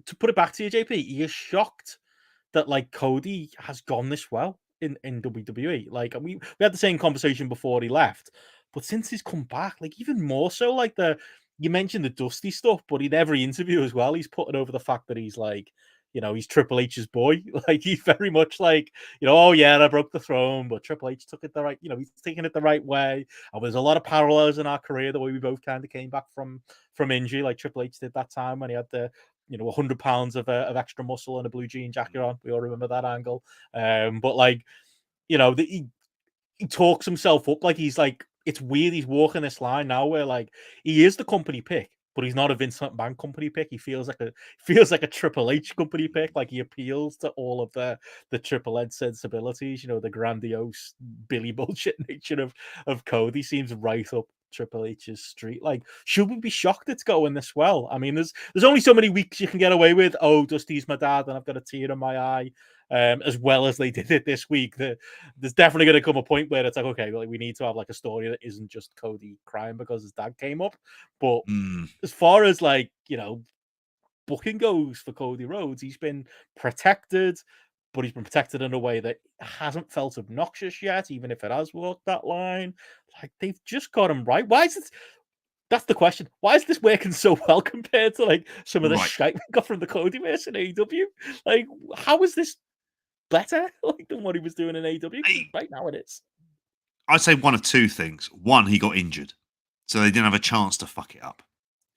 To put it back to you, JP, he is shocked that like Cody has gone this well in WWE. Like we had the same conversation before he left, but since he's come back, like even more so, like you mentioned the Dusty stuff, but in every interview as well, he's putting over the fact that he's like, he's Triple H's boy. Like he's very much like, oh yeah, I broke the throne, but Triple H took it the right, he's taking it the right way. And there's a lot of parallels in our career, the way we both kind of came back from injury, like Triple H did that time when he had the 100 pounds of extra muscle and a blue jean jacket on. We all remember that angle. But like, he talks himself up like he's like, it's weird. He's walking this line now where like he is the company pick, but he's not a Vince McMahon company pick. He feels like a Triple H company pick. Like he appeals to all of the Triple H sensibilities. The grandiose Billy bullshit nature of Cody seems right up Triple H's street. Like, should we be shocked it's going this well? I mean, there's only so many weeks you can get away with. Oh, Dusty's my dad, and I've got a tear in my eye. As well as they did it this week, there's definitely going to come a point where it's like, okay, like we need to have like a story that isn't just Cody crying because his dad came up. But as far as like booking goes for Cody Rhodes, he's been protected, but he's been protected in a way that hasn't felt obnoxious yet, even if it has walked that line. Like they've just got him right. Why is it? That's the question. Why is this working so well compared to like some of the shite we got from the Codyverse in AEW? Like, how is this better like than what he was doing in AEW? Right now it is. I'd say one of two things. One, he got injured, so they didn't have a chance to fuck it up.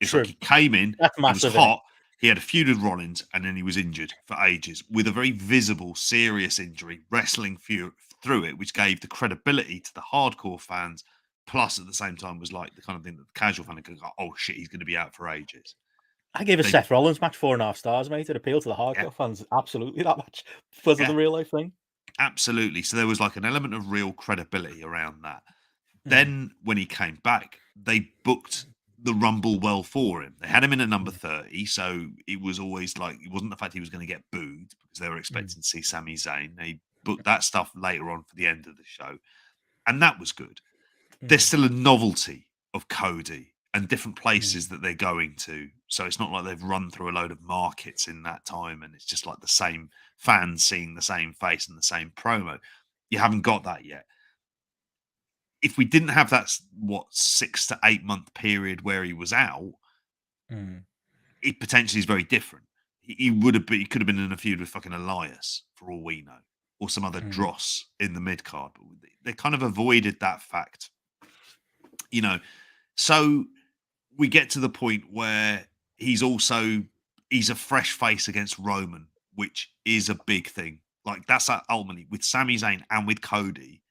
It's like he came in, he was hot, he had a feud with Rollins, and then he was injured for ages with a very visible, serious injury, wrestling through it, which gave the credibility to the hardcore fans. Plus, at the same time, was like the kind of thing that the casual fan could go, oh shit, he's going to be out for ages. I gave a Seth Rollins match 4.5 stars, mate. It appealed to the hardcore fans. Absolutely, that match was the real life thing. Absolutely. So there was like an element of real credibility around that. Then when he came back, they booked the Rumble well for him. They had him in at number 30, so it was always like, it wasn't the fact he was going to get booed because they were expecting to see Sami Zayn. They booked that stuff later on for the end of the show, and that was good. There's still a novelty of Cody and different places that they're going to, so it's not like they've run through a load of markets in that time and it's just like the same fans seeing the same face and the same promo. You haven't got that yet. If we didn't have that 6 to 8 month period where he was out, it potentially is very different. He could have been in a feud with fucking Elias for all we know, or some other dross in the mid card. But they kind of avoided that fact, So we get to the point where he's a fresh face against Roman, which is a big thing. Like that's ultimately with Sami Zayn and with Cody.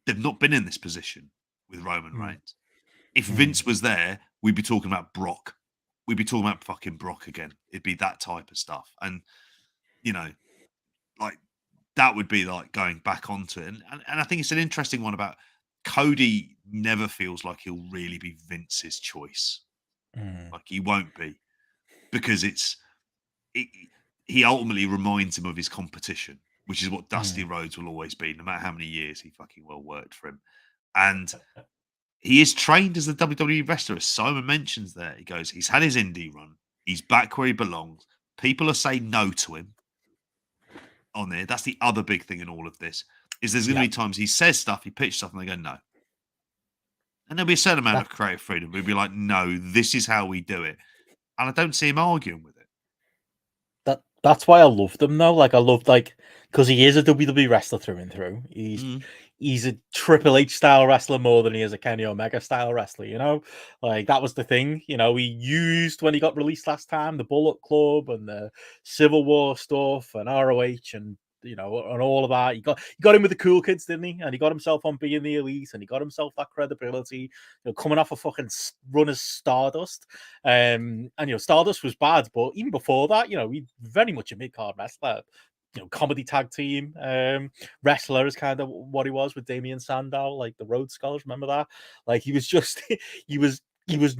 They've not been in this position with Roman Reigns. If Vince was there, we'd be talking about Brock. We'd be talking about fucking Brock again. It'd be that type of stuff. And, like that would be like going back onto it. And I think it's an interesting one about Cody never feels like he'll really be Vince's choice. Like he won't be because he ultimately reminds him of his competition, which is what Dusty Rhodes will always be, no matter how many years he fucking well worked for him. And he is trained as a WWE wrestler, as Simon mentions there. He goes, he's had his indie run. He's back where he belongs. People are saying no to him on there. That's the other big thing in all of this, is there's going to be times he says stuff, he pitches stuff, and they go, no. And there'll be a certain amount of creative freedom. We'll be like, no, this is how we do it. And I don't see him arguing with it. That's why I loved him though. Like I loved because he is a WWE wrestler through and through. He's a Triple H style wrestler more than he is a Kenny Omega style wrestler. Like that was the thing. He used when he got released last time the Bullet Club and the Civil War stuff and ROH and and all of that. He got him with the cool kids, didn't he? And he got himself on being the elite, and he got himself that credibility. Coming off a fucking run as Stardust, and Stardust was bad, but even before that, he's very much a mid card wrestler. Comedy tag team wrestler is kind of what he was with Damian Sandow, like the Rhodes Scholars. Remember that? Like he was just he was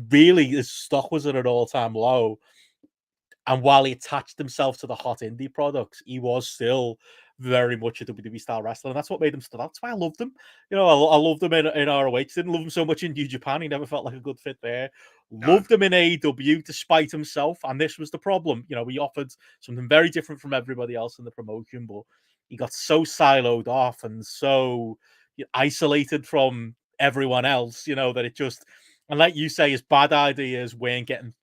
really, his stock was at an all-time low. And while he attached himself to the hot indie products, he was still very much a WWE style wrestler, and that's what made him stand out. That's why I loved him. You know, I loved him in ROH. Didn't love him so much in New Japan. He never felt like a good fit there. No. Loved him in AEW despite himself, and this was the problem. You know, he offered something very different from everybody else in the promotion, but he got so siloed off and so isolated from everyone else, you know, that it just, and like you say, his bad ideas weren't getting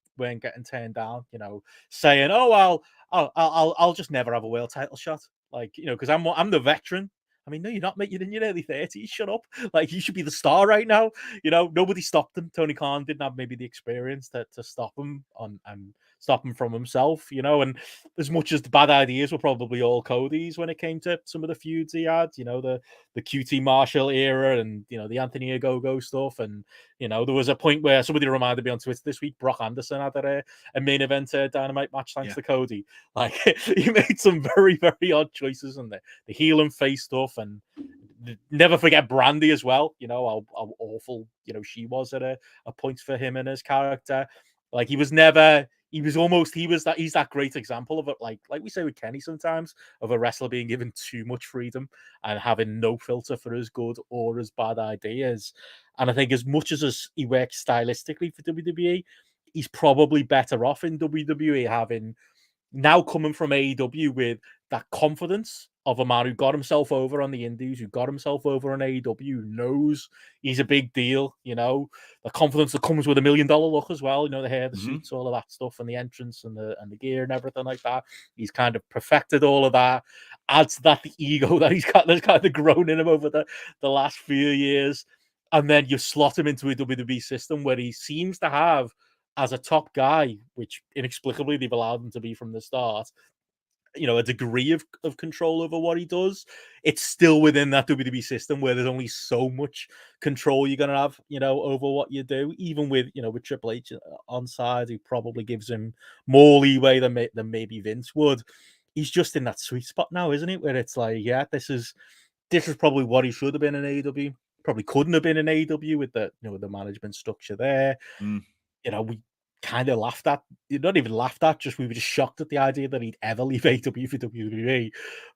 turned down. You know, saying, "Oh, I'll just never have a world title shot," like, you know, because I'm the veteran. I mean, no, you're not, mate. You're in your early 30s. Shut up. Like, you should be the star right now. You know, nobody stopped him. Tony Khan didn't have maybe the experience to stop him and stop him from himself, you know. And as much as the bad ideas were probably all Cody's when it came to some of the feuds he had, you know, the QT Marshall era and, you know, the Anthony Ogogo stuff. And, you know, there was a point where somebody reminded me on Twitter this week, Brock Anderson had a main event Dynamite match thanks to Cody. Like, he made some very, very odd choices in there. The heel and face stuff, and never forget Brandy as well. You know how awful, you know, she was at a point for him and his character. Like, he's that great example of it. Like we say with Kenny sometimes, of a wrestler being given too much freedom and having no filter for his good or his bad ideas. And I think as much as he works stylistically for WWE, he's probably better off in WWE having now coming from AEW with that confidence of a man who got himself over on the indies, who got himself over on AEW, who knows he's a big deal, you know, the confidence that comes with $1 million look as well, you know, the hair, the suits, all of that stuff, and the entrance and the gear and everything like that. He's kind of perfected all of that. Adds to that the ego that he's got that's kind of grown in him over the last few years. And then you slot him into a WWE system where he seems to have, as a top guy, which inexplicably they've allowed him to be from the start, you know, a degree of control over what he does. It's still within that WWE system where there's only so much control you're going to have, you know, over what you do, even with, you know, with Triple H on side, who probably gives him more leeway than maybe Vince would. He's just in that sweet spot now, isn't it? Where it's like, yeah, this is probably what he should have been in AEW. Probably couldn't have been in AEW with the, you know, with the management structure there. You know, we kind of laughed at, not even laughed at, just we were just shocked at the idea that he'd ever leave AEW for WWE.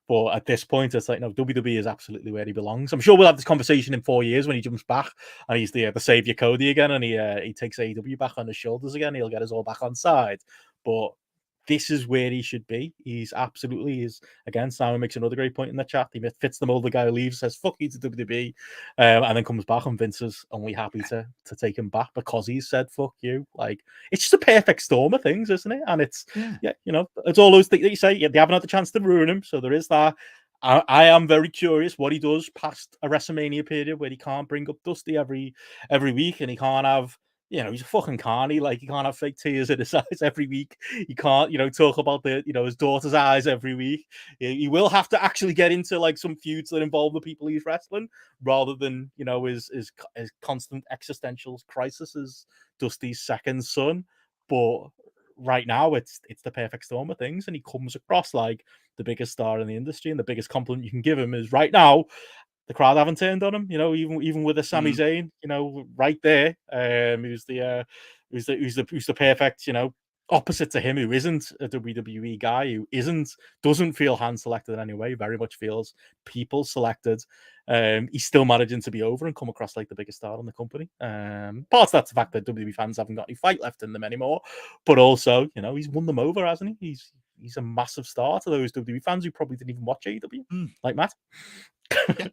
But at this point, it's like, no, WWE is absolutely where he belongs. I'm sure we'll have this conversation in 4 years when he jumps back and he's the savior Cody again, and he takes AEW back on his shoulders again. He'll get us all back on side. But this is where he should be. He's absolutely is. Again, Simon makes another great point in the chat. He fits the mold. The guy who leaves, says fuck you to WWE, and then comes back, and Vince is only happy to take him back because he's said fuck you. Like, it's just a perfect storm of things, isn't it? And it's you know, it's all those things that you say. They haven't had the chance to ruin him, so there is that. I am very curious what he does past a WrestleMania period where he can't bring up Dusty every week, and he can't have, you know, he's a fucking carny. Like, he can't have fake tears in his eyes every week. He can't, you know, talk about the, you know, his daughter's eyes every week. He will have to actually get into like some feuds that involve the people he's wrestling, rather than, you know, his constant existential crisis as Dusty's second son. But right now, it's the perfect storm of things, and he comes across like the biggest star in the industry, and the biggest compliment you can give him is right now the crowd haven't turned on him, you know, even with a Sami Zayn, you know, right there, who's the perfect, you know, opposite to him, who isn't a WWE guy, who doesn't feel hand selected in any way, very much feels people selected. He's still managing to be over and come across like the biggest star in the company. Part of that's the fact that WWE fans haven't got any fight left in them anymore, but also, you know, he's won them over, hasn't he? He's a massive star to those WWE fans who probably didn't even watch AEW, like Matt. Yeah.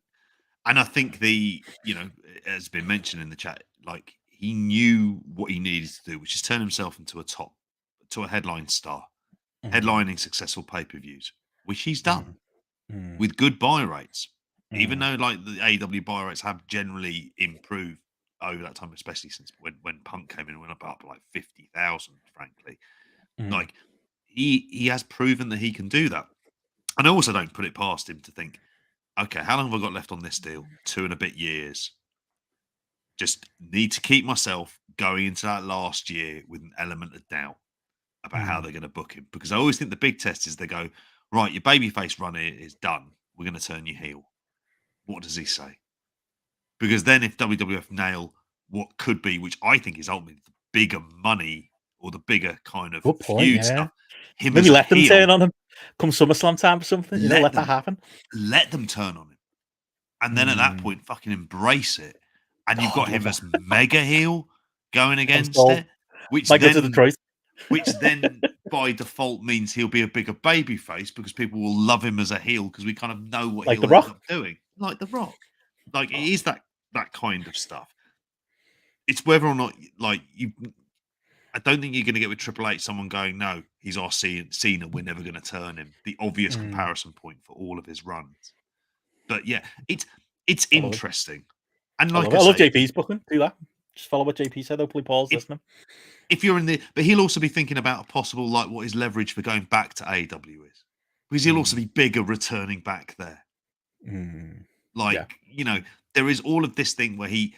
And I think you know, as been mentioned in the chat, like, he knew what he needed to do, which is turn himself into a headline star, headlining successful pay-per-views, which he's done with good buy rates. Even though like the AEW buy rates have generally improved over that time, especially since when Punk came in and went up like 50,000, frankly. Like, he has proven that he can do that. And I also don't put it past him to think, okay, how long have I got left on this deal? 2 and a bit years. Just need to keep myself going into that last year with an element of doubt about how they're going to book him. Because I always think the big test is they go, right, your babyface run is done. We're going to turn you heel. What does he say? Because then if WWF nail what could be, which I think is ultimately the bigger money or the bigger kind of Good point, feud yeah. stuff, him Maybe as a let them heel, turn on him. come SummerSlam time or something, you know, let that happen. Let them turn on him. And then at that point, fucking embrace it. And you've got I'd love him that. as mega heel going I'm against sold. it, which Might go to Detroit. then by default means he'll be a bigger baby face because people will love him as a heel because we kind of know what Like The he'll end Rock. up doing. Like The Rock. Like it Oh, is that kind of stuff. It's whether or not like you I don't think you're going to get with Triple H someone going, no, he's our Cena. We're never going to turn him. The obvious comparison point for all of his runs. But yeah, it's I love it. interesting. And I like love I it. I love say, JP's booking. Do that. Just follow what JP said. Hopefully Paul's listening. if you're in the, but he'll also be thinking about a possible like what his leverage for going back to AEW is, because he'll also be bigger returning back there. Yeah. Like there is all of this thing where he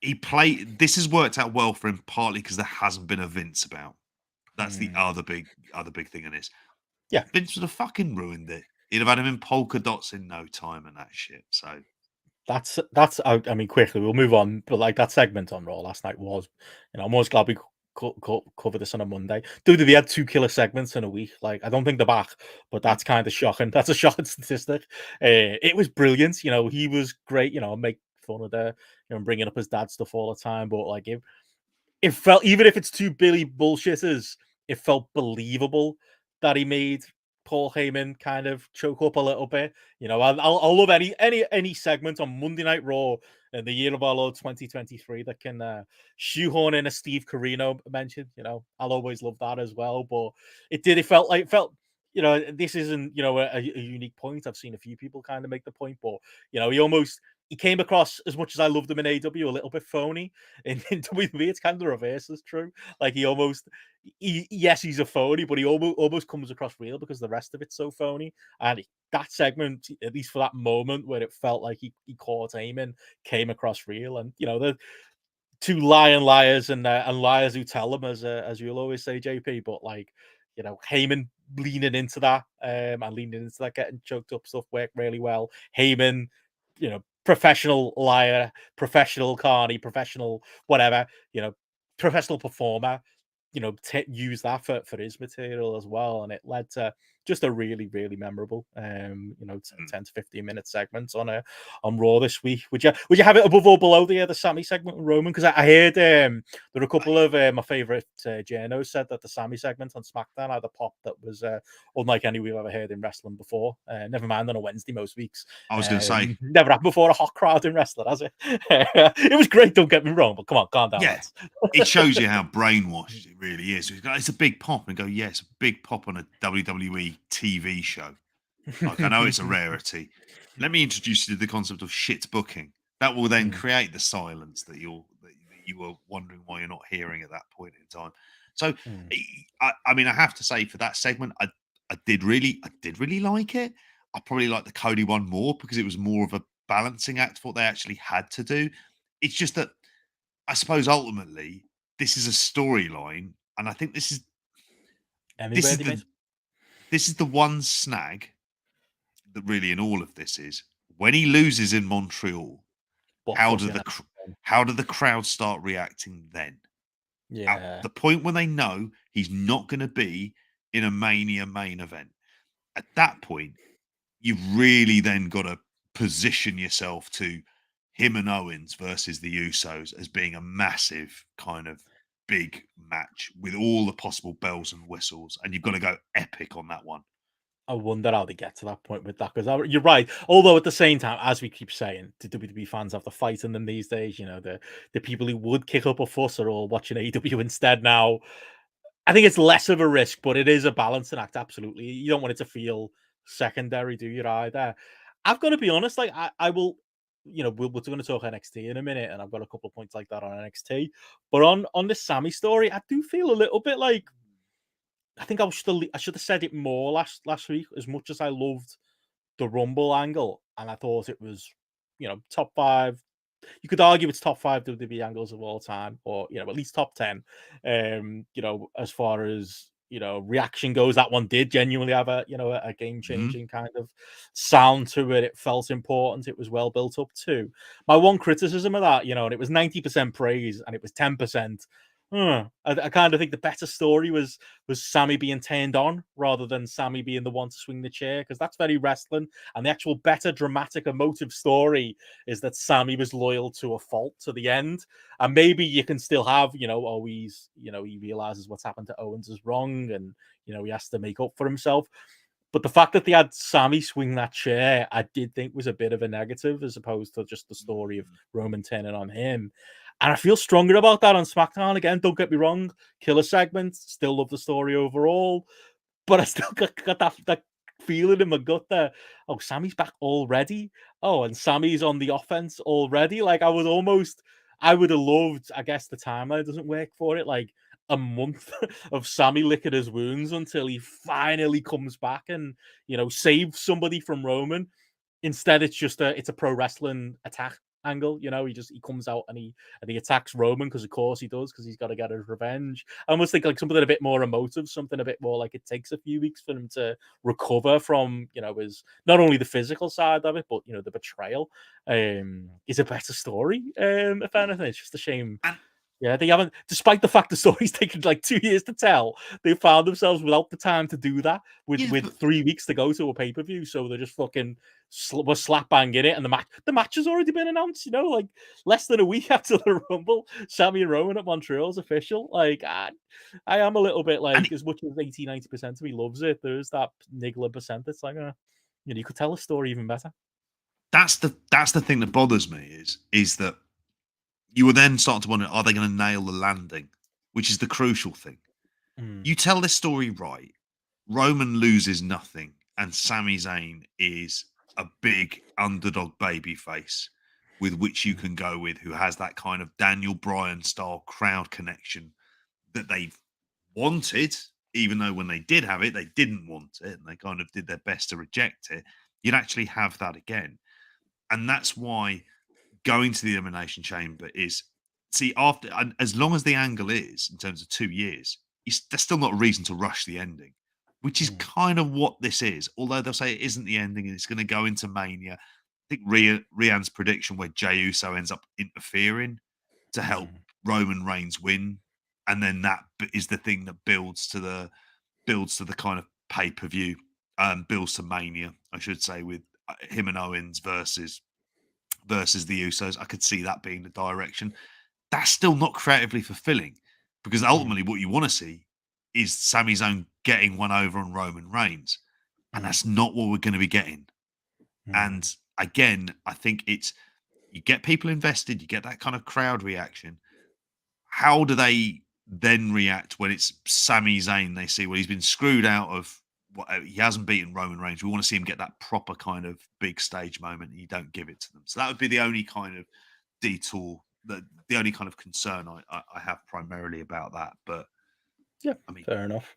this has worked out well for him partly because there hasn't been a Vince about. That's the other big thing in this. Yeah. Vince would have fucking ruined it. He'd have had him in polka dots in no time and that shit. So that's I mean, quickly we'll move on, but like that segment on Raw last night was, I'm almost glad we cover this on a Monday. WWE had 2 killer segments in a week. Like, I don't think they're back, but that's kind of shocking. That's a shocking statistic. It was brilliant. He was great. Make fun of bringing up his dad stuff all the time, but like it felt, even if it's 2 Billy bullshitters, it felt believable that he made Paul Heyman kind of choke up a little bit. I'll love any segment on Monday Night Raw in the year of our Lord 2023 that can shoehorn in a Steve Corino mention. I'll always love that as well. But it felt this isn't a unique point. I've seen a few people kind of make the point, but he came across, as much as I loved him in AEW, a little bit phony. In WWE, it's kind of the reverse is true. Like yes, he's a phony, but he almost comes across real because the rest of it's so phony. And that segment, at least for that moment where it felt like he caught Heyman, came across real. And the 2 liars and liars who tell them, as you'll always say, JP. But like, Heyman leaning into that and leaning into that getting choked up stuff worked really well. Heyman, professional liar, professional carny, professional whatever, professional performer, use that for his material as well. And it led to just a really, really memorable 10 to 15-minute segments on Raw this week. Would you have it above or below the Sami segment with Roman? Because I heard there were a couple of my favorite journos said that the Sami segment on SmackDown had a pop that was unlike any we've ever heard in wrestling before. Never mind on a Wednesday most weeks. I was going to say, never happened before a hot crowd in wrestling, has it? It was great, don't get me wrong, but come on, calm down, lads. It shows you how brainwashed it really is. It's a big pop, and go, yes, a big pop on a WWE TV show. Like, I know it's a rarity. Let me introduce you to the concept of shit booking. That will then create the silence that you were wondering why you're not hearing at that point in time. So, I mean, I have to say for that segment, I did really like it. I probably like the Cody one more because it was more of a balancing act for what they actually had to do. It's just that I suppose ultimately this is a storyline, and I think this is the one snag that really in all of this is when he loses in Montreal. How do the crowd start reacting then? Yeah, at the point when they know he's not going to be in a Mania main event. At that point, you've really then got to position yourself to him and Owens versus the Usos as being a massive kind of big match with all the possible bells and whistles, and you've got to go epic on that one. I wonder how they get to that point with that, because you're right. Although at the same time, as we keep saying, the WWE fans have the fight in them these days. The people who would kick up a fuss are all watching AEW instead now. I think it's less of a risk, but it is a balancing act. Absolutely, you don't want it to feel secondary, do you? Either. I've got to be honest. Like I will, we're going to talk NXT in a minute, and I've got a couple of points like that on NXT. But on this Sami story, I do feel a little bit like. I think I should have said it more last week. As much as I loved the Rumble angle, and I thought it was, top 5. You could argue it's top 5 WWE angles of all time, or at least top 10. As far as reaction goes, that one did genuinely have a game changing kind of sound to it. It felt important. It was well built up too. My one criticism of that, and it was 90% praise and it was 10%. I kind of think the better story was Sami being turned on rather than Sami being the one to swing the chair, because that's very wrestling. And the actual better dramatic emotive story is that Sami was loyal to a fault to the end. And maybe you can still have, he's, he realizes what's happened to Owens is wrong, and he has to make up for himself. But the fact that they had Sami swing that chair, I did think was a bit of a negative, as opposed to just the story of Roman turning on him. And I feel stronger about that on SmackDown. Again, don't get me wrong, killer segment, still love the story overall, but I still got that feeling in my gut there. Oh, Sami's back already. Oh, and Sami's on the offense already. Like, I would have loved, I guess the timeline doesn't work for it, like a month of Sami licking his wounds until he finally comes back and, saves somebody from Roman. Instead, it's a pro wrestling attack angle. He comes out and he attacks Roman, because of course he does, because he's got to get his revenge. I almost think like something a bit more emotive, something a bit more like it takes a few weeks for him to recover from his, not only the physical side of it, but the betrayal. Is a better story. If anything, it's just a shame. Yeah, they haven't, despite the fact the story's taken like 2 years to tell, they found themselves without the time to do that with 3 weeks to go to a pay-per-view. So they're just fucking were slap bang in it, and the match has already been announced, like less than a week after the Rumble. Sami and Roman at Montreal's official. Like, I am a little bit like, as much as 80-90% of me loves it, there's that niggler percent that's like, you could tell a story even better. That's the thing that bothers me is that you will then start to wonder, are they going to nail the landing? Which is the crucial thing. You tell this story right, Roman loses nothing, and Sami Zayn is a big underdog baby face with which you can go with, who has that kind of Daniel Bryan style crowd connection that they've wanted, even though when they did have it, they didn't want it, and they kind of did their best to reject it. You'd actually have that again. And that's why going to the Elimination Chamber is, see, after, as long as the angle is in terms of 2 years, there's still not a reason to rush the ending, which is kind of what this is. Although they'll say it isn't the ending and it's going to go into Mania. I think Rhiann's prediction where Jey Uso ends up interfering to help Roman Reigns win, and then that is the thing that builds to the kind of pay-per-view, builds to Mania, I should say, with him and Owens versus the Usos. I could see that being the direction. That's still not creatively fulfilling, because ultimately what you want to see is Sami Zayn getting one over on Roman Reigns, and that's not what we're going to be getting. And again, I think it's, you get people invested, you get that kind of crowd reaction. How do they then react when it's Sami Zayn? They see, well, he's been screwed out of, he hasn't beaten Roman Reigns. We want to see him get that proper kind of big stage moment, and you don't give it to them. So that would be the only kind of detour, the only kind of concern I have primarily about that. But yeah, I mean, fair enough.